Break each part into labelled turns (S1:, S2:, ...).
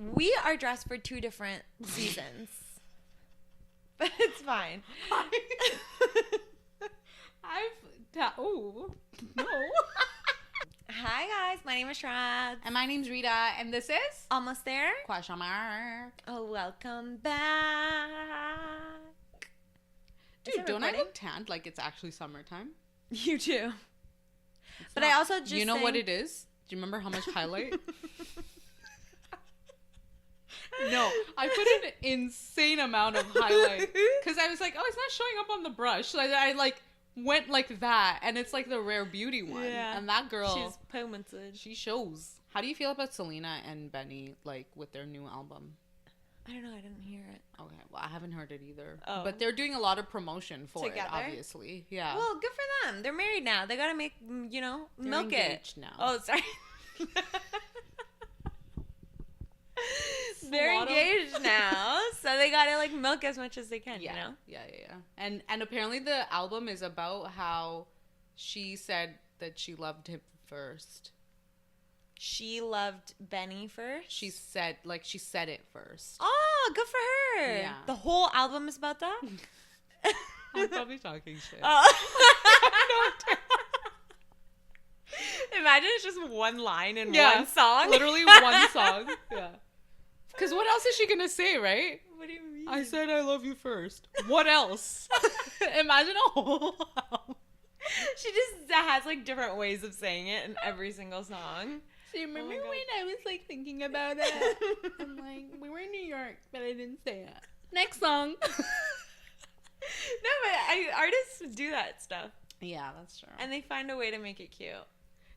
S1: We are dressed for 2 different seasons. But it's fine.
S2: Oh, no.
S1: Hi, guys. My name is Shrad.
S2: And my name's Rita, and this is
S1: Almost There.
S2: Question Mark.
S1: Oh, welcome back.
S2: Dude, don't I look tanned like it's actually summertime?
S1: You do. But
S2: not.
S1: I also just
S2: You know what it is? Do you remember how much highlight? No, I put an insane amount of highlight because I was like, oh, it's not showing up on the brush. So I like went like that, and it's like the Rare Beauty one. Yeah. And that girl,
S1: she's pigmented.
S2: She shows. How do you feel about Selena and Benny, like, with their new album?
S1: I don't know. I didn't hear it.
S2: Okay, well, I haven't heard it either.
S1: Oh.
S2: But they're doing a lot of promotion for
S1: Together?
S2: it, obviously. Yeah.
S1: Well, good for them. They're married now. They gotta make, you know,
S2: they're
S1: milk
S2: engaged
S1: it.
S2: now.
S1: Oh, sorry. They're engaged now, so they gotta like milk as much as they can.
S2: Yeah.
S1: You know.
S2: Yeah. And apparently the album is about how she said that she loved him first.
S1: She loved Benny first.
S2: She said it first.
S1: Oh, good for her.
S2: Yeah.
S1: The whole album is about that.
S2: I'm probably talking shit.
S1: Oh. Imagine it's just one line in one song.
S2: Literally one song. Yeah. Because what else is she gonna say, right?
S1: What do you mean?
S2: I said I love you first. What else? Imagine a whole album.
S1: She just has like different ways of saying it in every single song.
S2: So you remember when I was like thinking about it? I'm like, we were in New York, but I didn't say it. Next song.
S1: No, but artists do that stuff.
S2: Yeah, that's true.
S1: And they find a way to make it cute.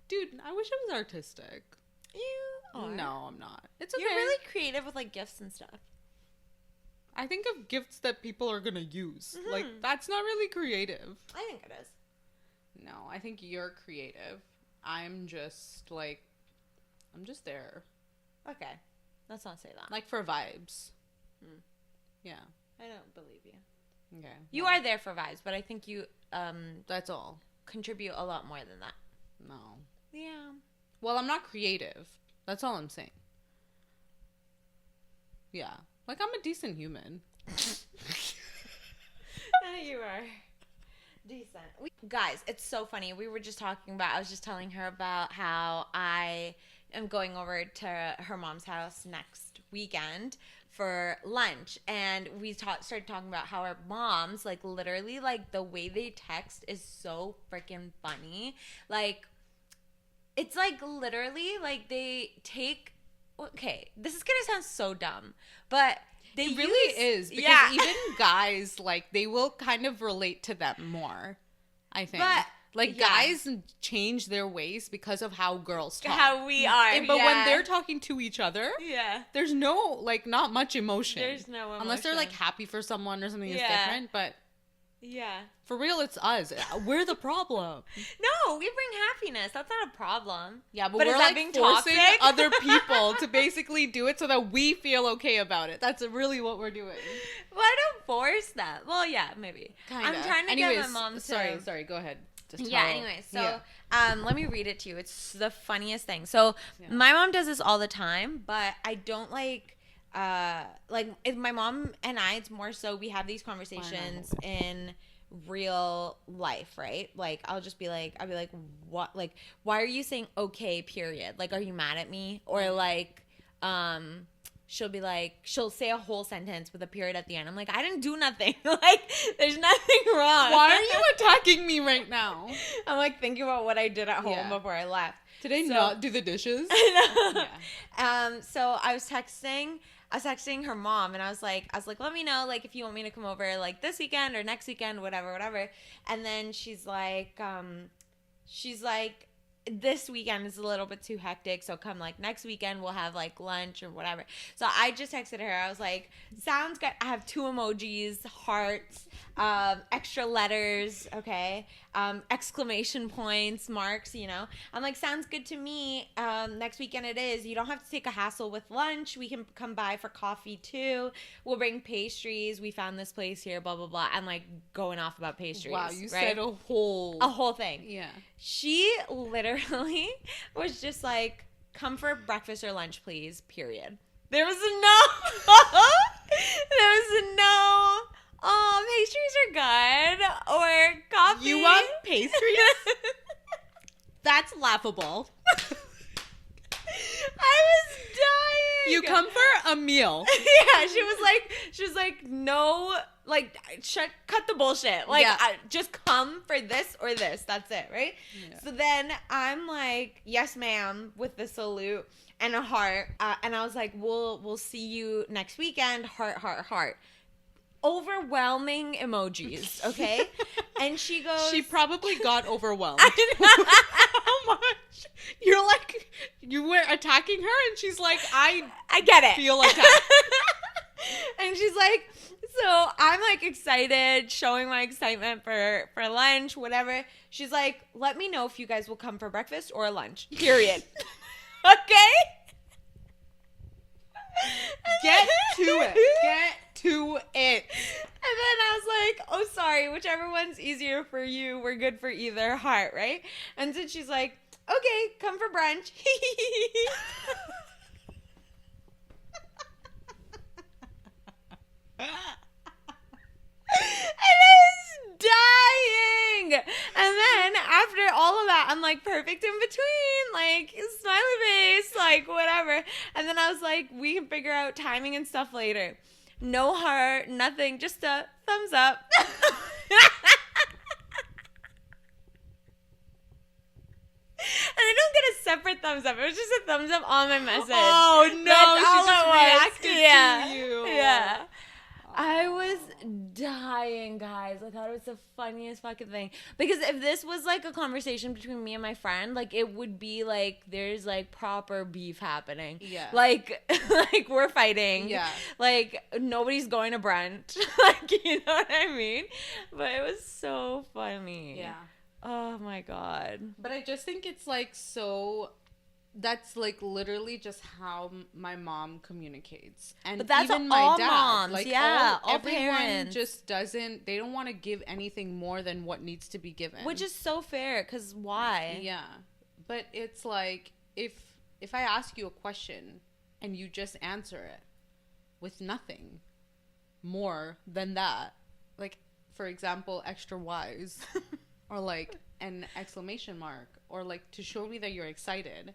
S2: Dude, I wish I was artistic.
S1: You are.
S2: No, I'm not. It's okay.
S1: You're really creative with like gifts and stuff.
S2: I think of gifts that people are gonna use. Mm-hmm. Like, that's not really creative.
S1: I think it is.
S2: No, I think you're creative. I'm just there.
S1: Okay. Let's not say that.
S2: Like, for vibes. Yeah.
S1: I don't believe you.
S2: Okay.
S1: You are there for vibes, but I think you
S2: that's all.
S1: Contribute a lot more than that.
S2: No.
S1: Yeah.
S2: Well, I'm not creative. That's all I'm saying. Yeah. Like, I'm a decent human.
S1: You are. Decent. Guys, it's so funny. We were just talking about, I was just telling her about how I am going over to her mom's house next weekend for lunch, and we started talking about how our moms, like, literally, like, the way they text is so freaking funny. Like, it's like literally like they take, okay, this is gonna sound so dumb, but
S2: it really is, because even guys, like, they will kind of relate to them more, I think. But like, guys change their ways because of how girls talk.
S1: How we are.
S2: But when they're talking to each other, there's no, like, not much emotion.
S1: There's no emotion.
S2: Unless they're, like, happy for someone or something that's different. But for real, it's us. We're the problem.
S1: No, we bring happiness. That's not a problem.
S2: Yeah, but we're, like, forcing other people to basically do it so that we feel okay about it. That's really what we're doing.
S1: Well, I don't force that. Well, yeah, maybe.
S2: Kinda.
S1: I'm trying to get my mom to...
S2: Sorry, go ahead.
S1: Anyway, so let me read it to you. It's the funniest thing. So my mom does this all the time, but I don't like if my mom and I, it's more so we have these conversations in real life, right? Like, I'll be like, what? Like, why are you saying okay, period? Like, are you mad at me? Or like, she'll say a whole sentence with a period at the end. I'm like, I didn't do nothing. Like, there's nothing wrong.
S2: Why are you attacking me right now?
S1: I'm like thinking about what I did at home before I left.
S2: Did I not do the dishes?
S1: I know. Yeah. So I was texting her mom, and I was like, let me know, like, if you want me to come over, like, this weekend or next weekend, whatever. And then she's like, this weekend is a little bit too hectic, so come, like, next weekend we'll have, like, lunch or whatever. So I just texted her. I was like, sounds good. I have 2 emojis, hearts, extra letters, okay, exclamation points, marks, you know. I'm like, sounds good to me. Next weekend it is. You don't have to take a hassle with lunch. We can come by for coffee too. We'll bring pastries. We found this place here, blah, blah, blah. I'm like going off about pastries.
S2: Wow, you
S1: right?
S2: said a whole
S1: thing.
S2: Yeah.
S1: She literally was just like, come for breakfast or lunch, please, period. There was a no. There was a no. Pastries are good. Or coffee.
S2: You want pastries? That's laughable.
S1: I was dying.
S2: You come for a meal.
S1: Yeah, she was like, no, like, cut the bullshit. Like,
S2: Yeah.
S1: just come for this or this. That's it, right?
S2: Yeah.
S1: So then I'm like, yes, ma'am, with the salute and a heart. And I was like, we'll see you next weekend. Heart, heart, heart. Overwhelming emojis, okay? And she goes,
S2: She probably got overwhelmed.
S1: I know.
S2: How much? You're like, you were attacking her, and she's like, I
S1: get it.
S2: feel attacked.
S1: And she's like, so I'm like excited, showing my excitement for lunch, whatever. She's like, let me know if you guys will come for breakfast or lunch. Period. Okay?
S2: Get to it. Get to it.
S1: And then I was like, oh, sorry, whichever one's easier for you, we're good for either heart, right? And then she's like, okay, come for brunch. And I was dying. And then after all of that, I'm like perfect in between, like smiley face, like whatever. And then I was like, we can figure out timing and stuff later. No heart, nothing, just a thumbs up. And I don't get a separate thumbs up. It was just a thumbs up on my message.
S2: Oh no,
S1: That's all
S2: she just
S1: it was.
S2: reacted
S1: Yeah.
S2: to you.
S1: Yeah. I was dying, guys. I thought it was the funniest fucking thing. Because if this was like a conversation between me and my friend, like it would be like there's like proper beef happening.
S2: Yeah.
S1: Like we're fighting.
S2: Yeah.
S1: Like nobody's going to brunch. Like, you know what I mean? But it was so funny.
S2: Yeah.
S1: Oh my God.
S2: But I just think it's like so. That's like literally just how my mom communicates, and
S1: But that's
S2: even
S1: all
S2: my dad.
S1: moms,
S2: like
S1: yeah, all
S2: everyone
S1: parents.
S2: just doesn't. They don't want to give anything more than what needs to be given.
S1: Which is so fair, because why?
S2: yeah, but it's like if I ask you a question and you just answer it with nothing more than that, like for example, extra wise, or like an exclamation mark, or like to show me that you're excited,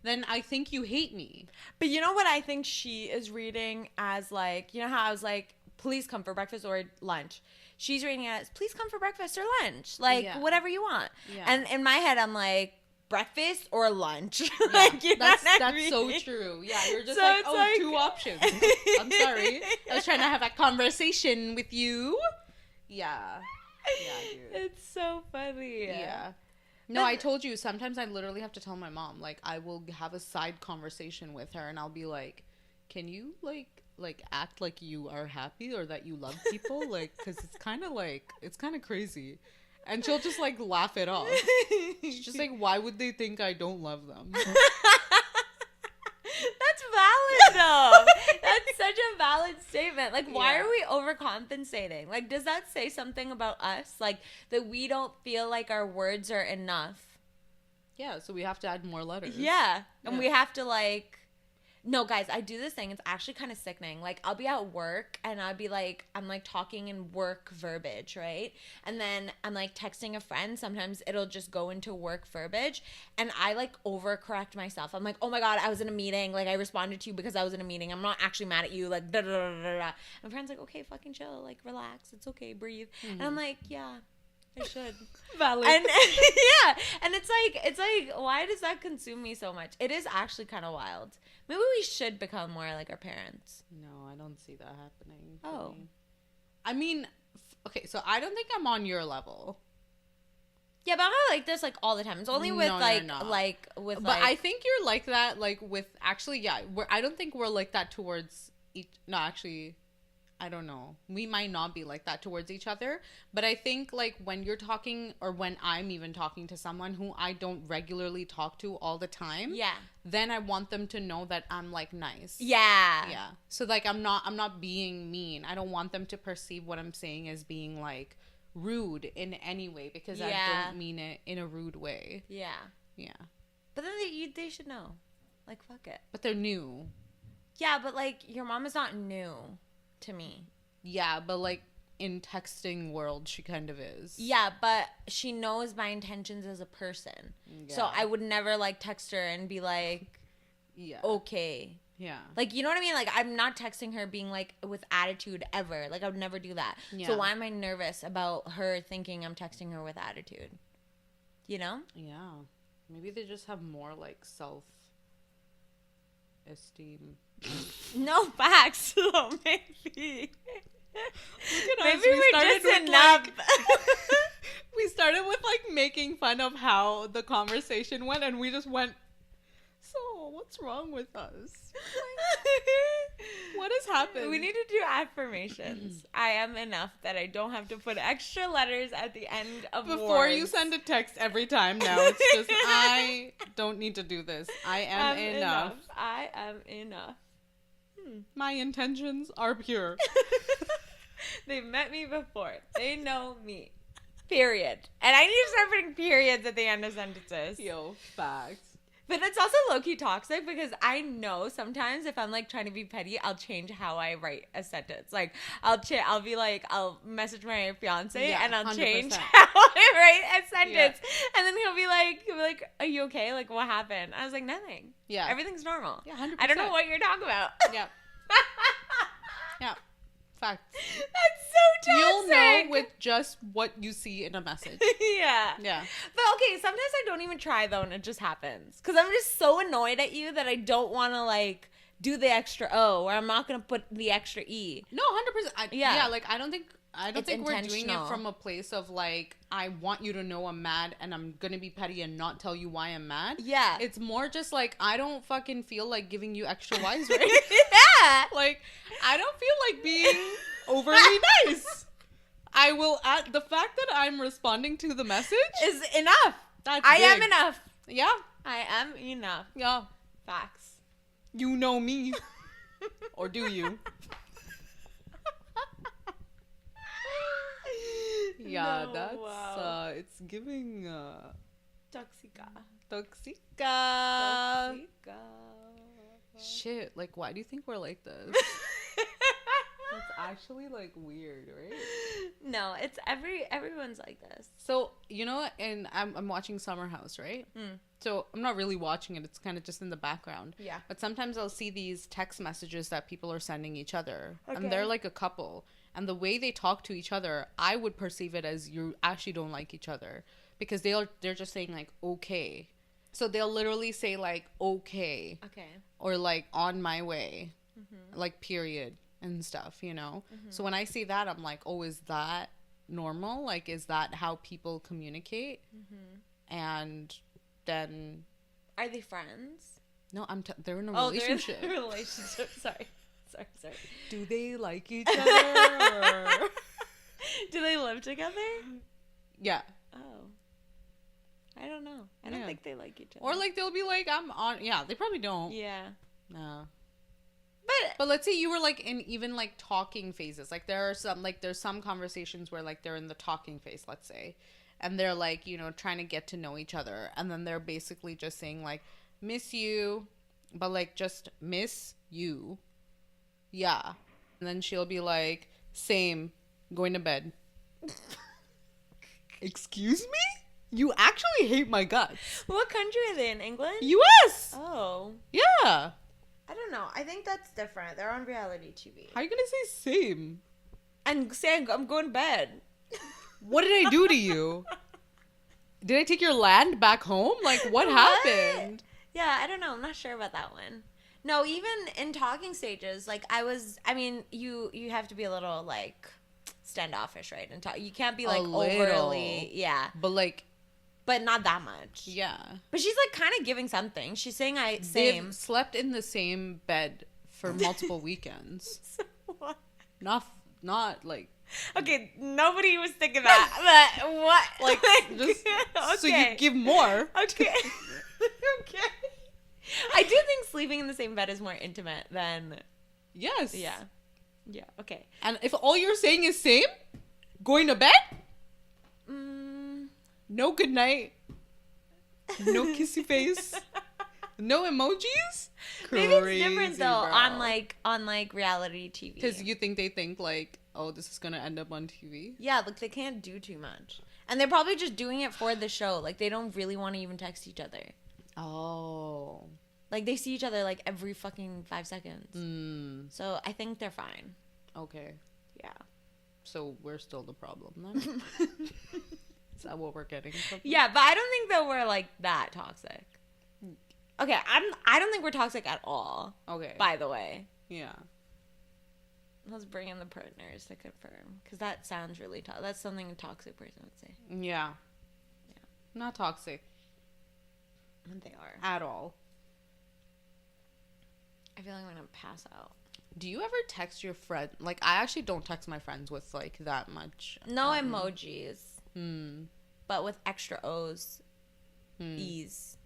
S2: then I think you hate me.
S1: But you know what I think she is reading as, like, you know how I was like, please come for breakfast or lunch? She's reading it as, please come for breakfast or lunch. Like,
S2: Yeah.
S1: whatever you want.
S2: Yeah.
S1: And in my head, I'm like, breakfast or lunch? Like, you know
S2: that's
S1: what I
S2: that's
S1: mean?
S2: so true. Yeah, you're just
S1: So
S2: like,
S1: it's
S2: oh,
S1: like-
S2: 2 options. I'm sorry. I was trying to have that conversation with you. Yeah. Yeah, dude.
S1: It's so funny.
S2: Yeah. No, I told you, sometimes I literally have to tell my mom, like, I will have a side conversation with her, and I'll be like, can you, like act like you are happy or that you love people? Like, because it's kind of crazy. And she'll just, like, laugh it off. She's just like, why would they think I don't love them?
S1: That's valid, though. That's such a valid statement. Like, why
S2: Yeah.
S1: are we overcompensating? Like, does that say something about us? Like, that we don't feel like our words are enough?
S2: Yeah, so we have to add more letters.
S1: Yeah. And
S2: Yeah.
S1: we have to, like... No, guys, I do this thing. It's actually kind of sickening. Like, I'll be at work, and I'll be, like... I'm, like, talking in work verbiage, right? And then I'm, like, texting a friend. Sometimes it'll just go into work verbiage. And I, like, overcorrect myself. I'm like, oh, my God, I was in a meeting. Like, I responded to you because I was in a meeting. I'm not actually mad at you. Like, da da da da da. My friend's like, okay, fucking chill. Like, relax. It's okay. Breathe. And I'm like, yeah, I should.
S2: Valid.
S1: And yeah, and it's like, why does that consume me so much? It is actually kind of wild. Maybe we should become more like our parents.
S2: No, I don't see that happening. for
S1: Oh.
S2: me. I mean, okay, so I don't think I'm on your level.
S1: Yeah, but I'm not like this like all the time. It's only with
S2: No,
S1: like
S2: you're not.
S1: like with
S2: But
S1: like
S2: I think you're like that, like with actually, yeah. I don't think we're like that towards each. No, actually, I don't know. We might not be like that towards each other. But I think like when you're talking, or when I'm even talking to someone who I don't regularly talk to all the time,
S1: yeah.
S2: then I want them to know that I'm like nice.
S1: Yeah.
S2: Yeah. So like I'm not being mean. I don't want them to perceive what I'm saying as being like rude in any way, because I
S1: Yeah.
S2: don't mean it in a rude way.
S1: Yeah.
S2: Yeah.
S1: But then they should know. Like, fuck it.
S2: But they're new.
S1: Yeah, but like your mom is not new to me.
S2: Yeah, but like in texting world, she kind of is.
S1: Yeah, but she knows my intentions as a person.
S2: Yeah.
S1: So I would never like text her and be like,
S2: Yeah.
S1: okay.
S2: Yeah.
S1: Like, you know what I mean? Like, I'm not texting her being like with attitude ever. Like, I would never do that.
S2: Yeah.
S1: So why am I nervous about her thinking I'm texting her with attitude? You know?
S2: Yeah. Maybe they just have more like self-esteem.
S1: No facts, though, maybe.
S2: Look at us,
S1: Maybe we're
S2: started
S1: just
S2: with,
S1: enough.
S2: like- we started with like making fun of how the conversation went, and we just went, so what's wrong with us? What has happened?
S1: We need to do affirmations. I am enough that I don't have to put extra letters at the end of
S2: Before
S1: words.
S2: you send a text every time now, it's just, I don't need to do this. I am
S1: I'm
S2: enough.
S1: I am enough.
S2: My intentions are pure.
S1: They've met me before. They know me. Period. And I need to start putting periods at the end of sentences.
S2: Yo, facts.
S1: But it's also low-key toxic because I know sometimes if I'm like trying to be petty, I'll change how I write a sentence. Like I'll be like, I'll message my fiance and I'll
S2: 100%.
S1: change how I write a sentence. And then he'll be like, are you okay? Like, what happened? I was like, nothing.
S2: Yeah.
S1: Everything's normal.
S2: Yeah, 100%.
S1: I don't know what you're talking about.
S2: Yeah. Yeah. Facts.
S1: That's so toxic.
S2: You'll know with just what you see in a message.
S1: Yeah.
S2: Yeah.
S1: But okay, sometimes I don't even try though, and it just happens. Because I'm just so annoyed at you that I don't want to like do the extra O, or I'm not going to put the extra E.
S2: No, 100%.
S1: Yeah.
S2: Like I don't think
S1: It's
S2: we're doing it
S1: intentional.
S2: from a place of like, I want you to know I'm mad and I'm gonna be petty and not tell you why I'm mad.
S1: Yeah.
S2: It's more just like, I don't fucking feel like giving you extra wise right.
S1: Yeah.
S2: Like, I don't feel like being overly nice. I will add the fact that I'm responding to the message.
S1: Is enough.
S2: That's
S1: I am
S2: big.
S1: enough.
S2: Yeah.
S1: I am enough.
S2: Yeah.
S1: Facts.
S2: You know me. Or do you? Yeah,
S1: No,
S2: that's
S1: wow.
S2: it's giving
S1: Toxica.
S2: toxica.
S1: Toxica.
S2: Shit, like why do you think we're like this? That's actually like weird, right?
S1: No, it's everyone's like this.
S2: So, you know, and I'm watching Summer House, right? So, I'm not really watching it. It's kind of just in the background.
S1: Yeah.
S2: But sometimes I'll see these text messages that people are sending each other.
S1: Okay.
S2: And they're like a couple. And the way they talk to each other, I would perceive it as you actually don't like each other. Because they're just saying like, okay. So they'll literally say like, okay.
S1: Okay.
S2: Or like, on my way. Like, period. And stuff, you know? So when I see that, I'm like, oh, is that normal? Like, is that how people communicate? And then...
S1: Are they friends?
S2: No, they're in a relationship.
S1: They're in a relationship. Sorry.
S2: Do they like each other? Or...
S1: Do they live together?
S2: Yeah.
S1: Oh. I don't know. I don't think they like each other.
S2: Or like they'll be like, I'm on... Yeah, they probably don't.
S1: Yeah.
S2: No.
S1: But
S2: But let's say you were like in even like talking phases. Like there's some conversations where like they're in the talking phase, let's say. And they're like, you know, trying to get to know each other. And then they're basically just saying like, miss you. But like just miss you. Yeah. And then she'll be like, same, going to bed. Excuse me? You actually hate my guts.
S1: what country are they in? England?
S2: US.
S1: Oh.
S2: Yeah.
S1: I don't know. I think that's different. They're on reality TV.
S2: How are you going to say same?
S1: And saying I'm going to bed.
S2: What did I do to you? Did I take your land back home? Like, what happened?
S1: Yeah, I don't know. I'm not sure about that one. No, even in talking stages, like you have to be a little like standoffish, right? And you can't be like overly, yeah, but not that much.
S2: Yeah.
S1: But she's like kind of giving something. She's saying same.
S2: They've slept in the same bed for multiple weekends.
S1: So what?
S2: Not like...
S1: Okay, nobody was thinking that, but what?
S2: Like, just
S1: okay.
S2: so you give more.
S1: Okay. Okay. I do think sleeping in the same bed is more intimate than...
S2: Yes.
S1: Yeah. Yeah, okay.
S2: And if all you're saying is same, going to bed, no good night, no kissy face, No emojis?
S1: Maybe it's
S2: Crazy,
S1: different though
S2: bro.
S1: on like reality TV.
S2: Because you think like, oh, this is gonna end up on TV.
S1: Yeah, like they can't do too much, and they're probably just doing it for the show. Like they don't really want to even text each other.
S2: Oh.
S1: Like they see each other like every fucking 5 seconds.
S2: Mm.
S1: So I think they're fine.
S2: Okay.
S1: Yeah.
S2: So we're still the problem then. Is that what we're getting from?
S1: Yeah, but I don't think that we're like that toxic. Okay, I don't think we're toxic at all.
S2: Okay.
S1: By the way.
S2: Yeah.
S1: Let's bring in the partners to confirm, because that sounds really toxic. That's something a toxic person would say.
S2: Yeah.
S1: Yeah.
S2: Not toxic
S1: And they are.
S2: at all.
S1: I feel like I'm gonna pass out.
S2: Do you ever text your friend? Like, I actually don't text my friends with like that much.
S1: No emojis,
S2: Hmm.
S1: but with extra O's,
S2: Hmm.
S1: E's,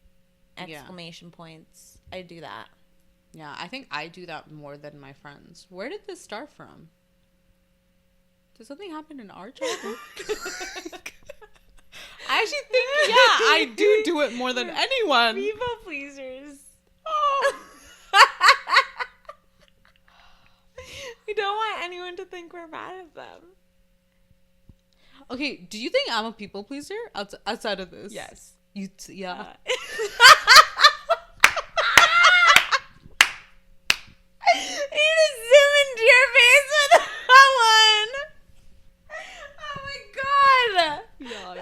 S2: Yeah.
S1: exclamation points. I do that.
S2: Yeah, I think I do that more than my friends. Where did this start from? Did something happen in our childhood? I actually think, yeah, I do it more than anyone.
S1: People pleasers.
S2: Oh.
S1: We don't want anyone to think we're mad at them.
S2: Okay, do you think I'm a people pleaser outside of this?
S1: Yes.
S2: Yeah.
S1: You need to zoom into your face with that one. Oh my god.
S2: Yeah.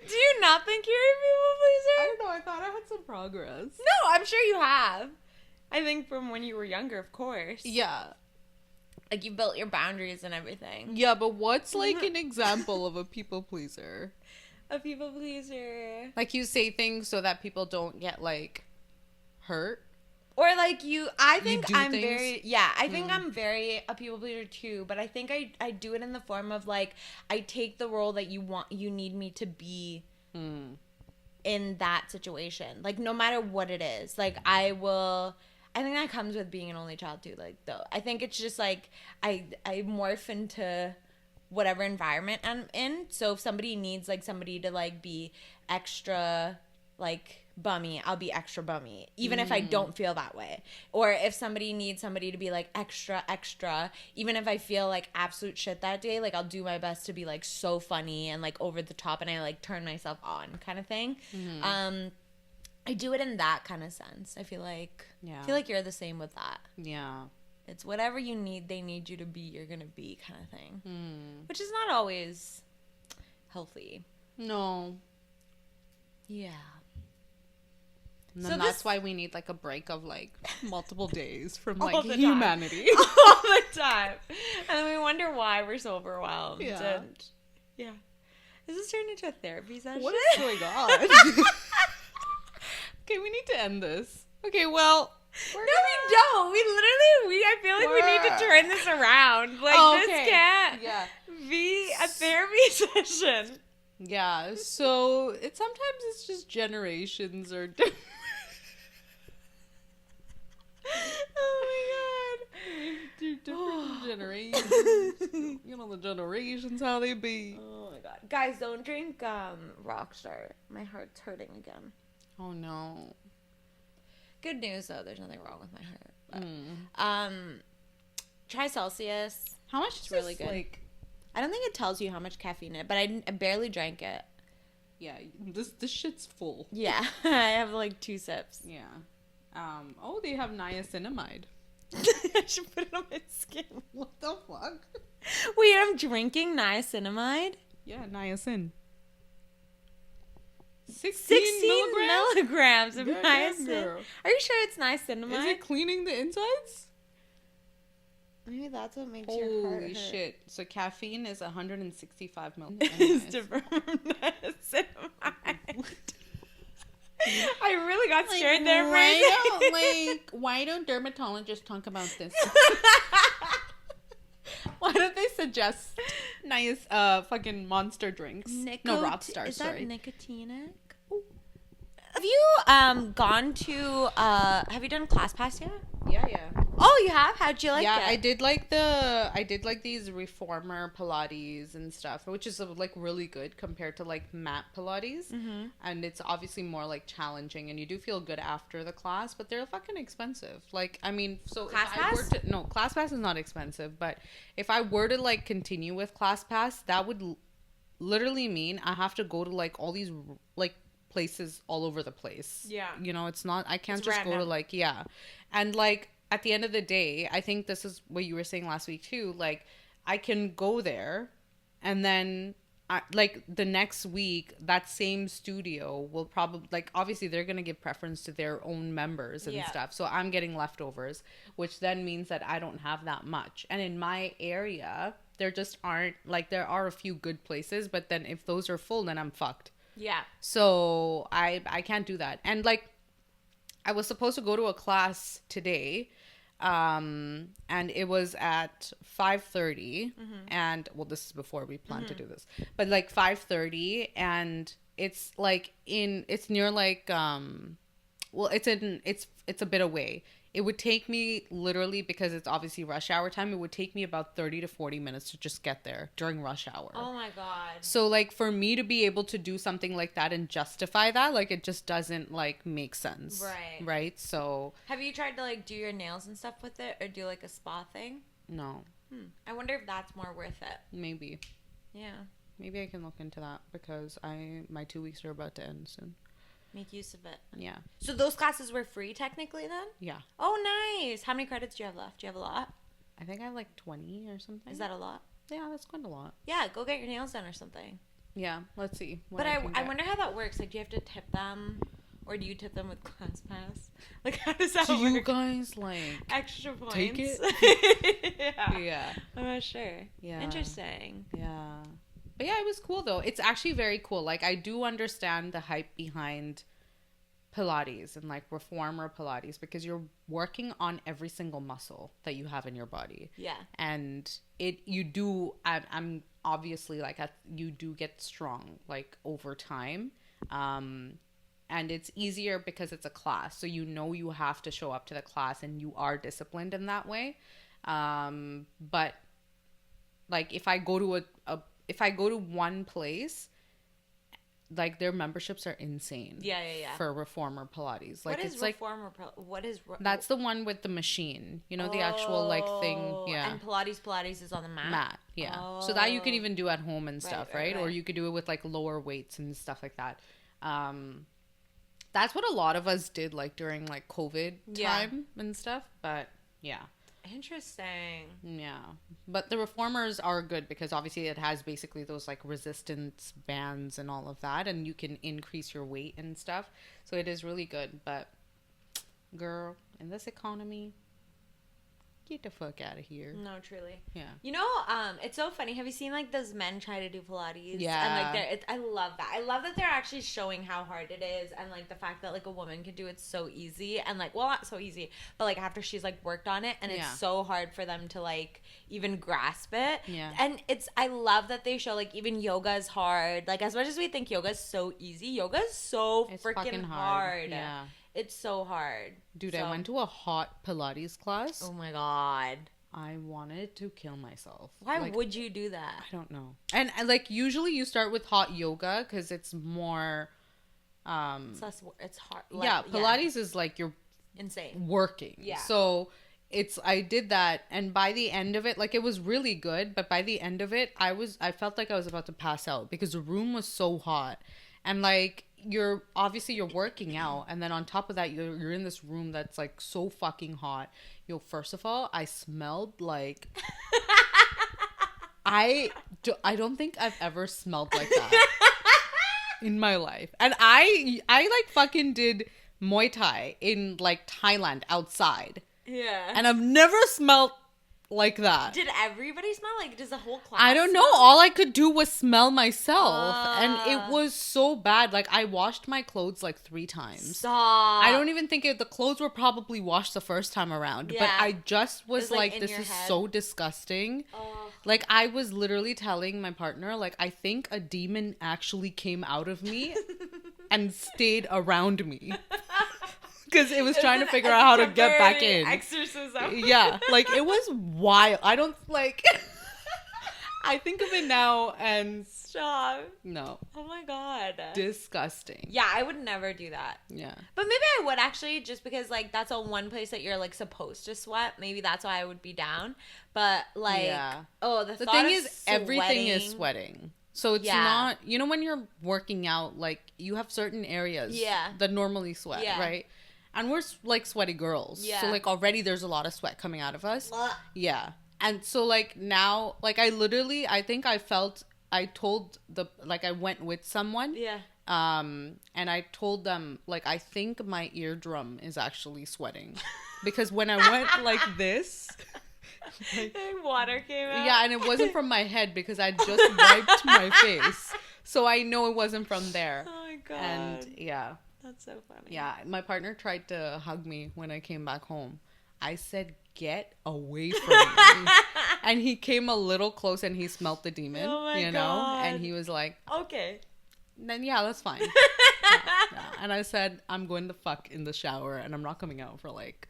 S1: Do you not think you're a people pleaser?
S2: I don't know. I thought I had some progress.
S1: No, I'm sure you have. I think from when you were younger, of course.
S2: Yeah.
S1: Like you built your boundaries and everything.
S2: Yeah, but what's like an example of a people pleaser?
S1: A people pleaser.
S2: Like you say things so that people don't get like hurt.
S1: Or like I think
S2: do
S1: I'm
S2: things?
S1: very, yeah, I think I'm very a people pleaser too, but I think I do it in the form of like, I take the role that you need me to be in that situation. Like no matter what it is, like I think that comes with being an only child too, like though. I think it's just like, I morph into whatever environment I'm in. So if somebody needs like somebody to like be extra like bummy, I'll be extra bummy even if I don't feel that way. Or if somebody needs somebody to be like extra even if I feel like absolute shit that day, like I'll do my best to be like so funny and like over the top and I like turn myself on kind of thing. I do it in that kind of sense. I feel like you're the same with that.
S2: Yeah.
S1: It's whatever they need you to be, you're gonna be kind of thing. Which is not always healthy.
S2: No.
S1: Yeah.
S2: And then that's why we need like a break of like multiple days from
S1: All
S2: like
S1: the time.
S2: humanity.
S1: All the time. And then we wonder why we're so overwhelmed.
S2: Yeah.
S1: And yeah. Is this turned into a therapy session?
S2: What is going on? Okay, we need to end this. Okay, well.
S1: No, we don't. I feel like we need to turn this around. Like, this can't be a therapy session.
S2: Yeah, so sometimes it's just generations or different.
S1: Oh my god.
S2: Different generations. You know the generations, how they be.
S1: Oh my god. Guys, don't drink Rockstar. My heart's hurting again.
S2: Oh no.
S1: Good news though, there's nothing wrong with my heart. But, try Celsius.
S2: How much is
S1: It's really
S2: this,
S1: good.
S2: like...
S1: I don't think it tells you how much caffeine in it, but I barely drank it.
S2: Yeah, this shit's full.
S1: Yeah, I have like 2 sips.
S2: Yeah. Oh, they have niacinamide.
S1: I should put it on my skin.
S2: What the fuck?
S1: Wait, I'm drinking niacinamide?
S2: Yeah, niacin.
S1: 16 milligrams of
S2: Goddamn,
S1: niacin.
S2: girl.
S1: Are you sure it's niacinamide?
S2: Is it cleaning the insides?
S1: Maybe that's what makes your heart
S2: Holy
S1: hurt.
S2: shit. So caffeine is 165 milligrams.
S1: It's different from niacinamide. I really got scared there for a second.
S2: Why don't dermatologists talk about this? Why don't they suggest nice fucking monster drinks? No, Rockstar,
S1: Is
S2: sorry.
S1: that nicotinic? Have you gone to have you done ClassPass yet?
S2: Yeah.
S1: Oh, you have? How'd you like
S2: Yeah,
S1: it?
S2: I did like these reformer Pilates and stuff, which is like really good compared to like mat Pilates.
S1: Mm-hmm.
S2: And it's obviously more like challenging, and you do feel good after the class, but they're fucking expensive. Like, I mean, so
S1: Class
S2: if I were
S1: pass?
S2: to, no, class pass is not expensive, but if I were to like continue with class pass, that would literally mean I have to go to like all these like places all over the place.
S1: Yeah.
S2: You know, it's not, I can't
S1: It's
S2: just go to
S1: random.
S2: like, yeah. And like at the end of the day, I think this is what you were saying last week too. Like, I can go there and then like the next week, that same studio will probably, like, obviously they're going to give preference to their own members and
S1: Yeah.
S2: stuff. So I'm getting leftovers, which then means that I don't have that much. And in my area, there just aren't, like, there are a few good places, but then if those are full, then I'm fucked.
S1: Yeah.
S2: So I can't do that. And like, I was supposed to go to a class today, and it was at 5:30, and well, this is before we planned to do this, but like 5:30, and it's like it's near like well, it's a bit away. It would take me literally, because it's obviously rush hour time, it would take me about 30 to 40 minutes to just get there during rush hour.
S1: Oh my God.
S2: So like, for me to be able to do something like that and justify that, like, it just doesn't like make sense.
S1: Right.
S2: Right. So
S1: Have you tried to like do your nails and stuff with it, or do like a spa thing?
S2: no,
S1: I wonder if that's more worth it.
S2: maybe
S1: Yeah.
S2: I can look into that, because my 2 weeks are about to end soon.
S1: Make use of it.
S2: Yeah.
S1: So those classes were free technically then?
S2: Yeah.
S1: Oh, nice. How many credits do you have left? Do you have a lot?
S2: I think I have like 20 or something.
S1: Is that a lot?
S2: Yeah, that's quite a lot.
S1: Yeah, go get your nails done or something.
S2: Yeah. Let's see. what
S1: But I
S2: can get.
S1: wonder how that works. Like, do you have to tip them? Or do you tip them with class pass? Like, how does that
S2: Do you
S1: work?
S2: guys like
S1: Extra points?
S2: take it?
S1: Yeah.
S2: Yeah.
S1: I'm not sure.
S2: Yeah.
S1: Interesting.
S2: Yeah. But yeah, it was cool though. It's actually very cool. Like, I do understand the hype behind Pilates and like reformer Pilates, because you're working on every single muscle that you have in your body.
S1: Yeah.
S2: And I'm obviously like, you do get strong like over time. And it's easier because it's a class. So you know you have to show up to the class, and you are disciplined in that way. But like, if I go to one place, like, their memberships are insane.
S1: Yeah.
S2: For reformer Pilates. Like,
S1: What is
S2: it's like,
S1: reformer? What is?
S2: that's the one with the machine. You know, the actual like thing.
S1: Oh,
S2: Yeah.
S1: And Pilates is on the mat.
S2: Mat. Yeah. So that you can even do at home and stuff, right? Or
S1: right.
S2: you could do it with like lower weights and stuff like that. That's what a lot of us did like during like COVID time and stuff. But yeah.
S1: Interesting.
S2: Yeah. But the reformers are good, because obviously it has basically those like resistance bands and all of that, and you can increase your weight and stuff. So it is really good. But girl, in this economy, get the fuck out of here.
S1: No, truly.
S2: Yeah.
S1: You know, it's so funny. Have you seen like those men try to do Pilates?
S2: Yeah.
S1: And like, I love that. I love that they're actually showing how hard it is, and like the fact that like a woman can do it so easy, and like, well, not so easy, but like after she's like worked on it, and it's so hard for them to like even grasp it.
S2: Yeah.
S1: And I love that they show like even yoga is hard. Like, as much as we think yoga is so easy, yoga is so
S2: It's
S1: freaking
S2: fucking
S1: hard.
S2: Yeah.
S1: It's so hard.
S2: Dude,
S1: So-
S2: I went to a hot Pilates class.
S1: Oh my God.
S2: I wanted to kill myself.
S1: Why
S2: Like,
S1: would you do that?
S2: I don't know. And like, usually you start with hot yoga because it's more
S1: It's less. It's hard.
S2: yeah, Pilates is like you're
S1: insane.
S2: working.
S1: Yeah.
S2: So I did that, and by the end of it, like, it was really good, but by the end of it, I felt like I was about to pass out, because the room was so hot. And like, you're working out, and then on top of that, you're in this room that's like so fucking hot. Yo, first of all, I smelled like I don't think I've ever smelled like that in my life. And I like fucking did Muay Thai in like Thailand outside.
S1: Yeah.
S2: And I've never smelled like that.
S1: Did everybody smell? Like, does the whole class?
S2: I don't know.
S1: smell?
S2: All I could do was smell myself. And it was so bad. Like, I washed my clothes like 3 times.
S1: Stop.
S2: I don't even think the clothes were probably washed the first time around.
S1: Yeah.
S2: But I just was
S1: It was, like, in
S2: this
S1: your
S2: is
S1: head.
S2: so disgusting.
S1: Oh.
S2: Like, I was literally telling my partner, like, I think a demon actually came out of me and stayed around me because it was trying to figure out how to get back in.
S1: Exorcism.
S2: Yeah, like it was wild. I don't like. I think of it now and
S1: Stop.
S2: no,
S1: Oh my god.
S2: disgusting.
S1: Yeah, I would never do that.
S2: Yeah,
S1: But maybe I would actually, just because like that's a one place that you're like supposed to sweat. Maybe that's why I would be down. But like,
S2: Yeah.
S1: oh, the thought
S2: thing
S1: of
S2: is, everything is
S1: sweating-
S2: sweating. So it's
S1: Yeah.
S2: not, you know, when you're working out, like you have certain areas
S1: Yeah.
S2: that normally sweat,
S1: Yeah.
S2: right? And we're like sweaty girls.
S1: Yeah.
S2: So like already there's a lot of sweat coming out of us.
S1: Ugh.
S2: Yeah. And so like now, like I went with someone.
S1: Yeah.
S2: And I told them, like, I think my eardrum is actually sweating. Because when I went like this, like,
S1: Water came out.
S2: yeah, and it wasn't from my head because I just wiped my face. So I know it wasn't from there.
S1: Oh my god.
S2: And yeah.
S1: That's so funny.
S2: Yeah, my partner tried to hug me when I came back home. I said, "Get away from me." And he came a little close and he smelt the demon,
S1: Oh my
S2: you know?
S1: God.
S2: And he was like,
S1: Okay.
S2: "Then yeah, that's fine." Yeah. And I said, "I'm going to fuck in the shower and I'm not coming out for like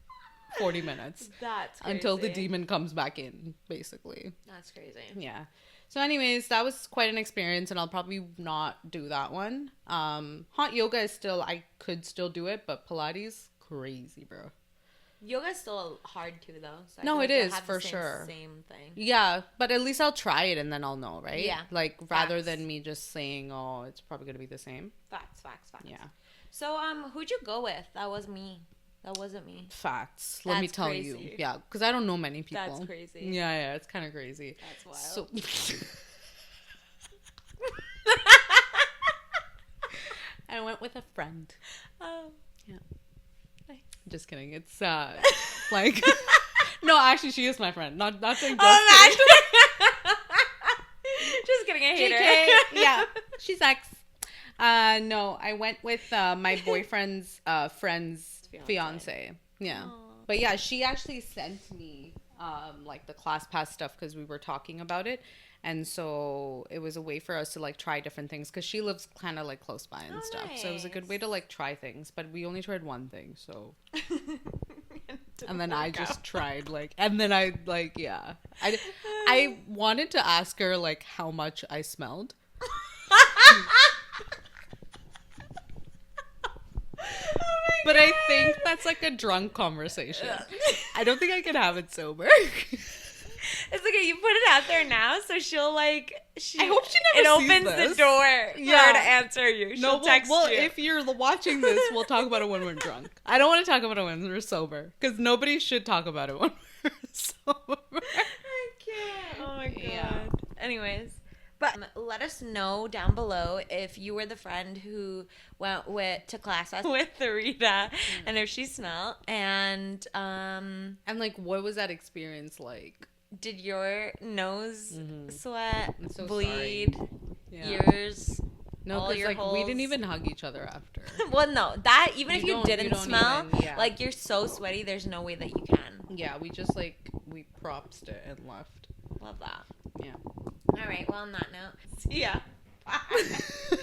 S2: 40 minutes
S1: That's crazy.
S2: until the demon comes back in, basically."
S1: That's crazy.
S2: Yeah. So anyways, that was quite an experience and I'll probably not do that one. Hot yoga is still, I could still do it, but Pilates, crazy, bro.
S1: Yoga's still hard too, though. So I
S2: No,
S1: feel like
S2: it
S1: you'll
S2: is,
S1: have
S2: for
S1: the
S2: sure.
S1: Same thing.
S2: Yeah, but at least I'll try it and then I'll know, right?
S1: Yeah.
S2: Like, rather
S1: Facts.
S2: than me just saying, oh, it's probably going to be the same.
S1: Facts.
S2: Yeah.
S1: So, who'd you go with? That was me. That wasn't me.
S2: Facts. Let me
S1: That's
S2: tell
S1: crazy.
S2: you. Yeah, because I don't know many people.
S1: That's crazy.
S2: Yeah, it's kind of crazy.
S1: That's wild.
S2: So... I went with a friend.
S1: Oh.
S2: Yeah.
S1: Nice.
S2: Just kidding. It's like no, actually, she is my friend. Not saying just
S1: Oh,
S2: kidding.
S1: Just kidding. I hate
S2: JK.
S1: her.
S2: Yeah, she's ex. No, I went with my boyfriend's friend's fiance. Yeah,
S1: Aw.
S2: but yeah, she actually sent me like the class pass stuff because we were talking about it. And so it was a way for us to like try different things because she lives kind of like close by and
S1: Oh,
S2: stuff. So it was a good
S1: nice.
S2: way to like try things. But we only tried one thing. So and then I just tried like, and then I like, yeah, I wanted to ask her like how much I smelled. But I think that's like a drunk conversation. I don't think I can have it sober.
S1: It's okay. You put it out there now, so she'll like.
S2: I hope she never
S1: It
S2: sees
S1: opens
S2: this.
S1: the door for
S2: Yeah.
S1: her to answer you. She'll text
S2: well,
S1: you.
S2: if you're watching this, we'll talk about it when we're drunk. I don't want to talk about it when we're sober because nobody should talk about it when we're sober.
S1: I can't. Oh my god.
S2: Yeah.
S1: Anyways, but let us know down below if you were the friend who went to class with Rita, and if she smelled, and
S2: And like, what was that experience like?
S1: did your nose sweat,
S2: I'm so
S1: bleed,
S2: sorry. Yeah.
S1: ears?
S2: No,
S1: all
S2: because
S1: your
S2: like we
S1: holes?
S2: didn't even hug each other after.
S1: Well, no, that even if
S2: You
S1: you
S2: don't- you
S1: didn't
S2: don't
S1: smell,
S2: even- yeah.
S1: like you're so sweaty, there's no way that you can.
S2: Yeah, we just like we propsed it and left.
S1: Love that.
S2: Yeah.
S1: All right. Well, on that note, see ya. Bye.